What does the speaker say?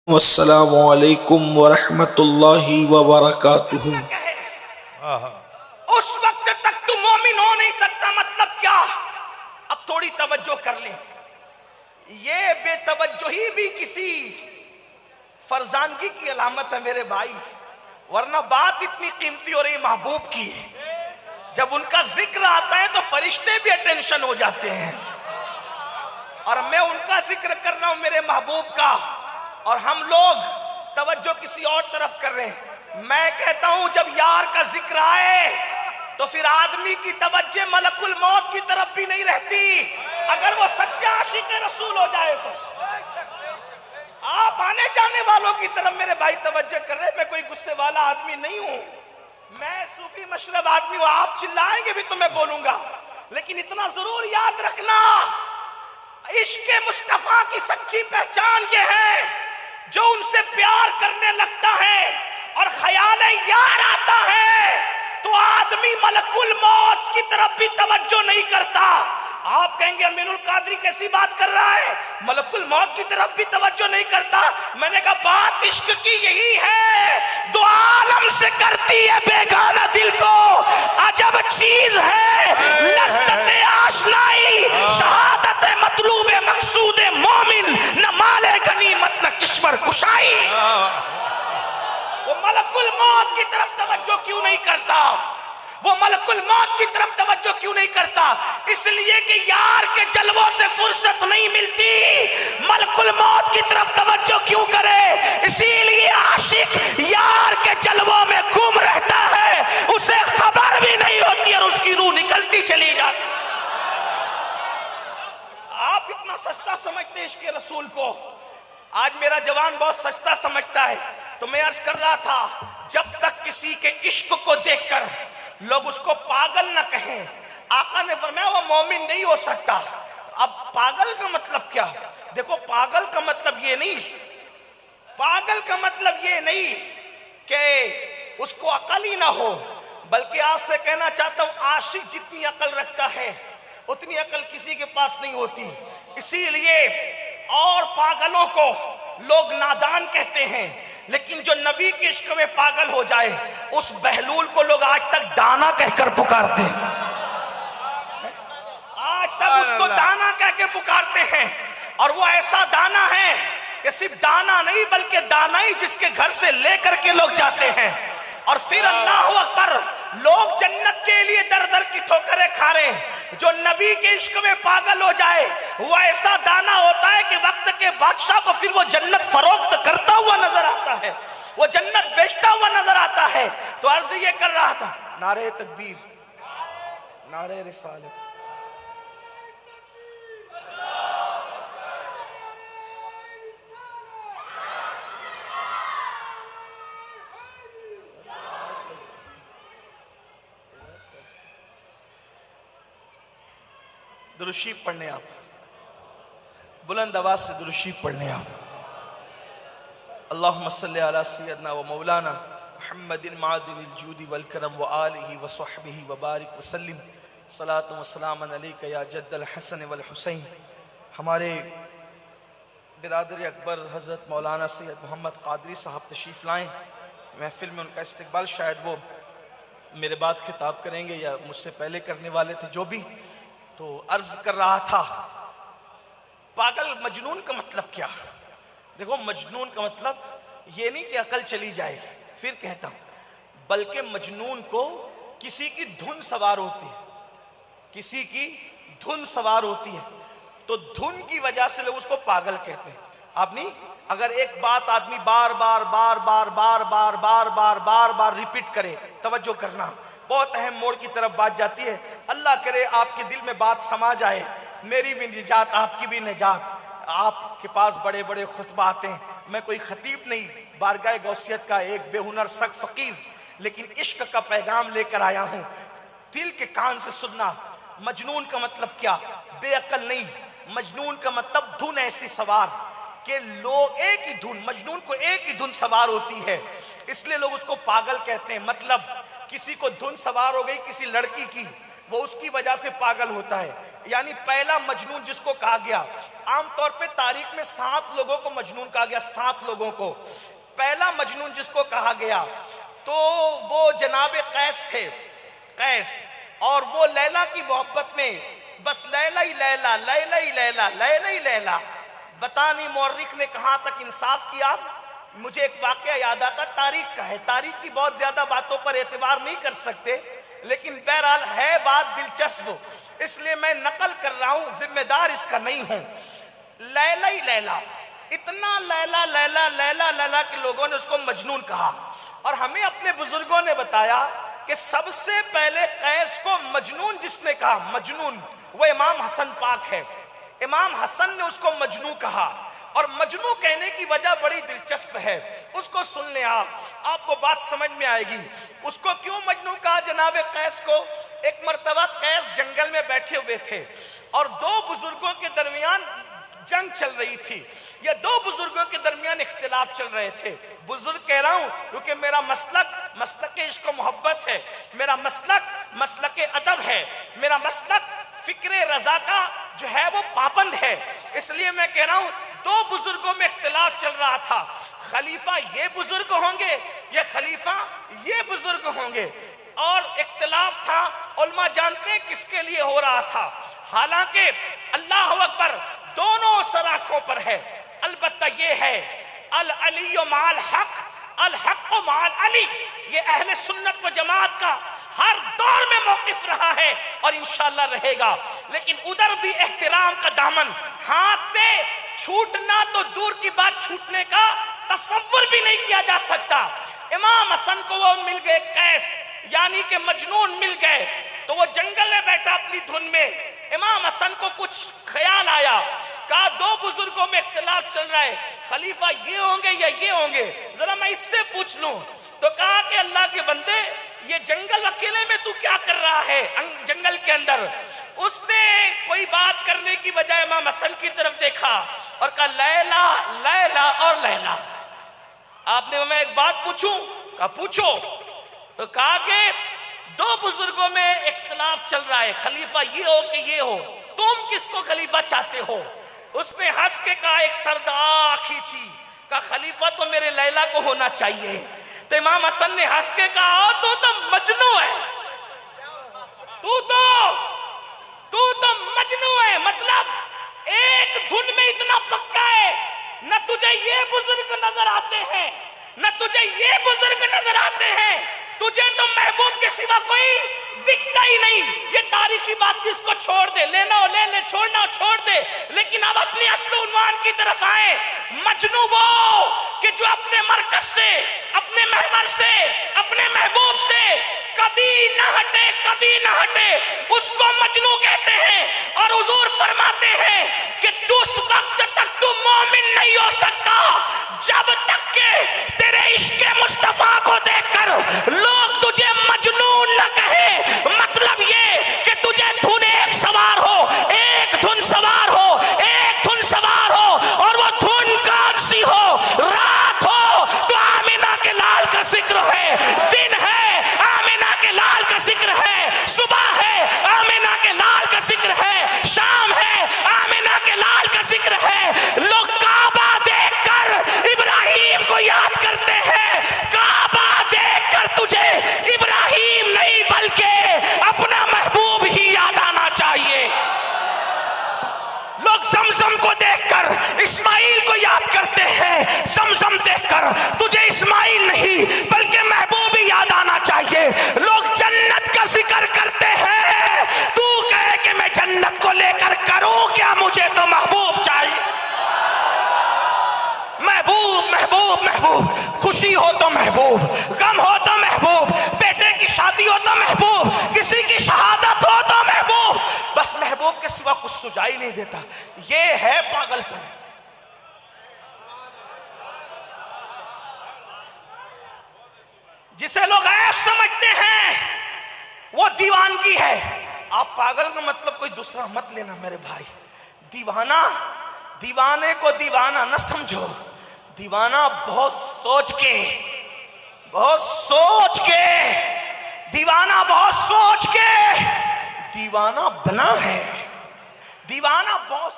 अस्सलामु अलैकुम वरहमतुल्लाहि वबरकातुहू। उस वक्त तक तू मोमिन हो नहीं सकता, मतलब क्या? अब थोड़ी तवज्जो कर ले। ये बेतवज्जोही भी किसी फरजानगी की अलामत है मेरे भाई, वरना बात इतनी कीमती हो रही महबूब की। जब उनका जिक्र आता है तो फरिश्ते भी अटेंशन हो जाते हैं, और मैं उनका जिक्र कर रहा हूं मेरे महबूब का, और हम लोग तवज्जो किसी और तरफ कर रहे हैं। मैं कहता हूं जब यार का जिक्र आए तो फिर आदमी की तवज्जो मलकुल मौत की तरफ भी नहीं रहती, अगर वो सच्चा आशिक रसूल हो जाए तो। आप आने जाने वालों की तरफ मेरे भाई तवज्जो कर रहे हैं। मैं कोई गुस्से वाला आदमी नहीं हूं, मैं सूफी मशरब आदमी हूं। आप चिल्लाएंगे भी तो मैं बोलूंगा, लेकिन इतना जरूर याद रखना, इश्क मुस्तफा की सच्ची पहचान ये है, जो उनसे प्यार करने लगता है और ख्याल यार आता है तो आदमी मलकुल मौत की तरफ भी तवज्जो नहीं करता। आप कहेंगे अमीनुल कादरी कैसी बात कर रहा है, मलकुल मौत की तरफ भी तवज्जो नहीं करता। मैंने कहा बात इश्क की यही है, दो आलम से करती है बेगाना दिल को अजब चीज है लज़्ज़त आशनाई, शहादत मतलूब मकसूद मोमिन, न माले गनीमत न किश्वर कुशाई। वो मलकुल मौत की तरफ तवज्जो क्यों नहीं करता? वो मलकुल मौत की तरफ तवज्जो क्यों नहीं करता? इसलिए कि यार के जलवों से फुर्सत नहीं मिलती। मलकुल मौत की तरफ तवज्जो क्यों करे? इसीलिए आशिक यार के जलवों में घूम रहता है, उसे खबर भी नहीं होती और उसकी रूह निकलती चली जाती। आप इतना सस्ता समझते इश्क रसूल को, आज मेरा जवान बहुत सस्ता समझता है। तो मैं अर्ज कर रहा था, जब तक किसी के इश्क को देखकर लोग उसको पागल ना कहें, आका ने फरमाया वो मोमिन नहीं हो सकता। अब पागल का मतलब क्या? देखो, पागल का मतलब ये नहीं, पागल का मतलब ये नहीं कि उसको अकल ही ना हो, बल्कि आपसे कहना चाहता हूं आशिक जितनी अकल रखता है उतनी अकल किसी के पास नहीं होती। इसीलिए और पागलों को लोग नादान कहते हैं, लेकिन जो नबी के इश्क में पागल हो जाए उस बहलूल को लोग आज तक दाना कहकर पुकारते हैं, आज तक उसको दाना कह के पुकारते हैं। और वो ऐसा दाना है कि सिर्फ दाना नहीं बल्कि दाना ही जिसके घर से लेकर के लोग जाते हैं। और फिर अल्लाह अकबर, लोग जन्नत के लिए दर दर की ठोकरें खा रहे हैं। जो नबी के इश्क में पागल हो जाए वो ऐसा दाना होता है कि वक्त के बादशाह को फिर वो जन्नत फरोख्त करता हुआ नजर आता है, वो जन्नत बेचता हुआ नजर आता है। तो अर्ज ये कर रहा था, नारे तकबीर, नारे रिसालत, दुरूद पढ़ने आप, बुलंद आवाज से दुरूद पढ़ने आप। अल्लाहुम्मा सल्ली अला सय्यदना व मौलाना मुहम्मदिन मादिनिल जूदी वल करम व आलिहि व सहबिहि व बारिक व सल्लिम सलातु व सलामन अलैका या जद्दल हसन वल हुसैन। हमारे बिरादर अकबर हज़रत मौलाना सैयद मोहम्मद कादरी साहब तशरीफ़ लाएँ महफिल में। उनका इस्तकबाल शायद वो मेरे बाद खिताब करेंगे या मुझसे पहले करने वाले थे, जो भी। तो अर्ज कर रहा था, पागल मजनून का मतलब क्या? देखो, मजनून का मतलब ये नहीं कि अकल चली जाए, फिर कहता हूं, बल्कि मजनून को किसी की धुन सवार होती है, किसी की धुन सवार होती है, तो धुन की वजह से लोग उसको पागल कहते हैं। आप नहीं, अगर एक बात आदमी बार बार बार बार बार बार बार बार बार बार रिपीट करे, तवज्जो करना, बहुत अहम मोड़ की तरफ बात जाती है। अल्लाह करे आपके दिल में बात समा जाए, मेरी भी निजात आपकी भी निजात। आपके पास बड़े बड़े खुतबा आते हैं, मैं कोई खतीब नहीं, बारगाह गौसियत का एक बेहुनर सख्त फकीर, लेकिन इश्क का पैगाम लेकर आया हूं, दिल के कान से सुनना। मजनून का मतलब क्या? बेअकल नहीं, मजनून का मतलब धुन ऐसी सवार कि लोग एक ही धुन, मजनून को एक ही धुन सवार होती है, इसलिए लोग उसको पागल कहते हैं। मतलब किसी को धुन सवार हो गई किसी लड़की की, वो उसकी वजह से पागल होता है। यानी पहला मजनून जिसको कहा गया। आमतौर पे तारीख में 7 लोगों को मजनून कहा गया, 7 लोगों को। पहला मजनून जिसको कहा गया तो वो जनाब कैस थे, कैस। और वो लैला की मोहब्बत में बस लैला ही लैला, लैला ही लैला, लैला ही लैला। बता नहीं मौर्रिख ने कहां तक इंसाफ किया। मुझे एक वाकया याद आता, तारीख का है, तारीख की बहुत ज्यादा बातों पर एतबार नहीं कर सकते, लेकिन बहरहाल है बात दिलचस्प, इसलिए मैं नकल कर रहा हूं, जिम्मेदार इसका नहीं हूं। लैला ही लैला, इतना लैला लैला लैला लैला के लोगों ने उसको मजनून कहा। और हमें अपने बुजुर्गों ने बताया कि सबसे पहले कैस को मजनून जिसने कहा, मजनून, वो इमाम हसन पाक है। इमाम हसन ने उसको मजनू कहा। और मजनू कहने की वजह बड़ी दिलचस्प है, उसको सुन ले आपको बात समझ में आएगी। उसको क्यों मजनू कहा जनाब कैस को? एक मर्तबा कैस जंगल में बैठे हुए थे और 2 बुजुर्गों के दरमियान जंग चल रही थी, या 2 बुजुर्गों के दरमियान इख्तिलाफ चल रहे थे। बुजुर्ग कह रहा हूं क्योंकि मेरा मसलक इश्क मोहब्बत है, मेरा मसलक अदब है, मेरा मसलक फिक्रे रजा का जो है वो पाबंद है, इसलिए मैं कह रहा हूं 2 बुजुर्गों में इख्तिलाफ चल रहा था। खलीफा ये बुजुर्ग होंगे या खलीफा ये बुजुर्ग होंगे, और इख्तिलाफ था। उलमा जानते हैं किसके लिए हो रहा था, हालांकि अल्लाह अकबर दोनों सराखों पर है। अलबत्ता ये है अल अली माल हक, अल हक माल अली, ये अहले सुन्नत व जमात का हर दौर में मौकिफ रहा है और इंशाअल्लाह रहेगा। लेकिन उधर भी एहतराम का दामन हाथ से छूटना तो दूर की बात, छूटने का तसव्वुर भी नहीं किया जा सकता। इमाम हसन को वो मिल गए कैस, यानी कि मजनून मिल गए, तो वो जंगल में बैठा अपनी धुन में। इमाम हसन को कुछ ख्याल आया, कहा 2 बुजुर्गों में इख्तिलाफ चल रहा है, खलीफा ये होंगे या ये होंगे, जरा मैं इससे पूछ लूं। तो कहा कि अल्लाह के बंदे, ये जंगल अकेले में तू क्या कर रहा है जंगल के अंदर? उसने कोई बात करने की बजाय इमाम हसन की तरफ देखा और कहा लैला लैला और लैला। आपने, मैं एक बात पूछूं? कहा पूछो। तो कहा कि 2 बुजुर्गों में इख्तिलाफ चल रहा है, खलीफा ये हो कि ये हो, तुम किसको खलीफा चाहते हो? उसने हंस के कहा, एक सरदा खींची, कहा खलीफा तो मेरे लैला को होना चाहिए। तो इमाम हसन ने हंस के कहा, तू तो मजनू है, तू तो मजनू है। मतलब एक धुन में इतना पक्का है, न तुझे ये बुजुर्ग नजर आते हैं, न तुझे ये बुजुर्ग नजर आते हैं, तुझे तो महबूब के सिवा कोई दिखता ही नहीं। ये तारीखी बात थी, इसको छोड़ दे, लेना हो ले ले, छोड़ना हो छोड़ दे। लेकिन अब अपनी अस्ल उन्वान की तरफ आए। मजनू वो कि जो अपने मरकज से, अपने महवर से, अपने महबूब से कभी न हटे, कभी न हटे, उसको मजनू कहते हैं। और हुजूर फरमाते हैं कि उस वक्त तक तू मोमिन नहीं हो सकता जब तक के तेरे इश्क़ मुस्तफा को देखकर लोग तुझे मजनून न कहे। मतलब ये कि तुझे धुन एक सवार हो, एक धुन सवार हो, एक धुन सवार हो, और वो धुन कौन सी हो? रात हो तो आमिना के लाल का जिक्र है, दिन है आमिना के लाल का जिक्र है, सुबह है आमिना के लाल का जिक्र है, शाम है आमिना के लाल का जिक्र है। लोग काबा देखकर इब्राहिम को याद करते हैं, काबा देखकर तुझे इब्राहिम नहीं बल्कि अपना महबूब ही याद आना चाहिए। लोग जमजम को देखकर इस्माइल को याद करते हैं, जमजम देखकर तुझे इस्माइल नहीं बल्कि महबूब ही याद आना चाहिए। लोग जन्नत का जिक्र करते हैं, तू कहे कि मैं जन्नत को लेकर करूं क्या, मुझे तो महबूब चाहिए। महबूब महबूब महबूब, खुशी हो तो महबूब, गम हो तो महबूब, बेटे की शादी हो तो महबूब, किसी की शहादत हो तो महबूब, बस महबूब के सिवा कुछ सुझाई नहीं देता। ये है पागलपन। जिसे लोग ऐप समझते हैं वो दीवानगी है। आप पागल का मतलब कोई दूसरा मत लेना मेरे भाई। दीवाना, दीवाने को दीवाना न समझो, दीवाना बहुत सोच के, दीवाना बहुत सोच के दीवाना बना है। दीवाना बॉस